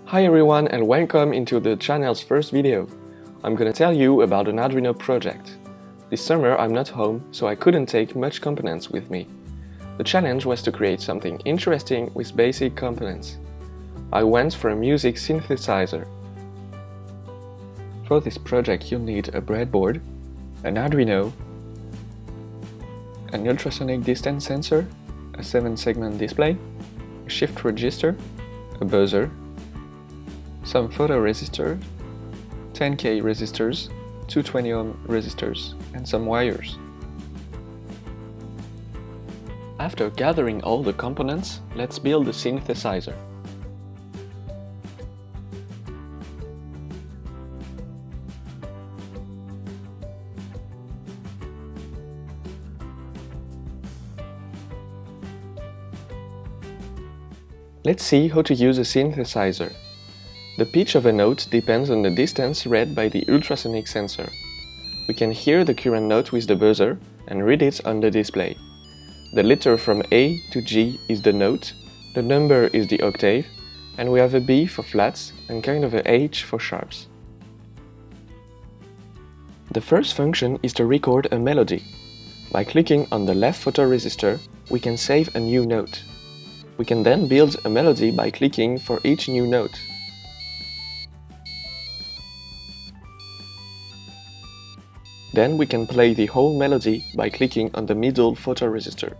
Hi everyone and welcome into the channel's first video. I'm gonna tell you about an Arduino project. This summer I'm not home, so I couldn't take much components with me. The challenge was to create something interesting with basic components. I went for a music synthesizer. For this project you'll need a breadboard, an Arduino, an ultrasonic distance sensor, a 7-segment display, a shift register, a buzzer, some photoresistors, 10K resistors, 220 ohm resistors, and some wires. After gathering all the components, let's build the synthesizer. Let's see how to use a synthesizer. The pitch of a note depends on the distance read by the ultrasonic sensor. We can hear the current note with the buzzer and read it on the display. The letter from A to G is the note, the number is the octave, and we have a B for flats and kind of a H for sharps. The first function is to record a melody. By clicking on the left photoresistor, we can save a new note. We can then build a melody by clicking for each new note. Then we can play the whole melody by clicking on the middle photoresistor.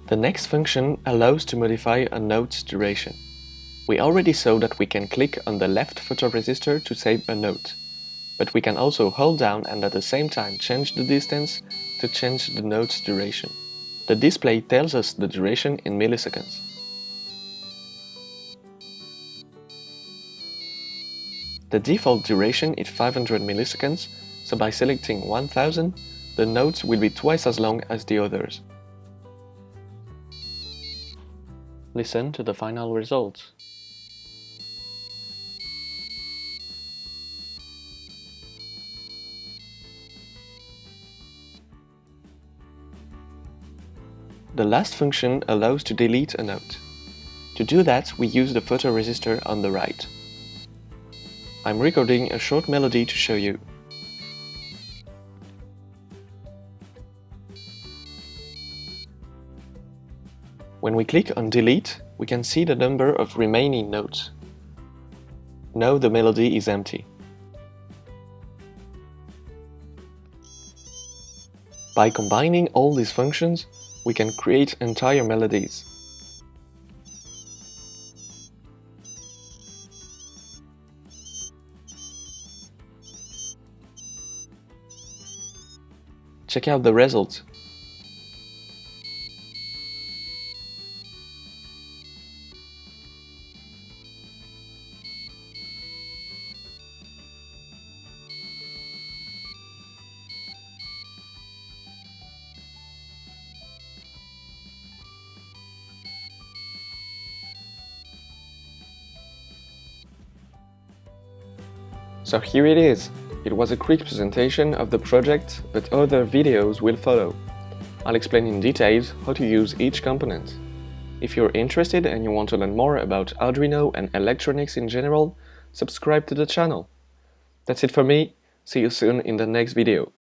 The next function allows to modify a note's duration. We already saw that we can click on the left photoresistor to save a note, but we can also hold down and at the same time change the distance to change the note's duration. The display tells us the duration in milliseconds. The default duration is 500 milliseconds, so by selecting 1000, the notes will be twice as long as the others. Listen to the final results. The last function allows to delete a note. To do that, we use the photoresistor on the right. I'm recording a short melody to show you. When we click on delete, we can see the number of remaining notes. Now the melody is empty. By combining all these functions, we can create entire melodies. Check out the result. So here it is. It was a quick presentation of the project, but other videos will follow. I'll explain in detail how to use each component. If you're interested and you want to learn more about Arduino and electronics in general, subscribe to the channel. That's it for me. See you soon in the next video.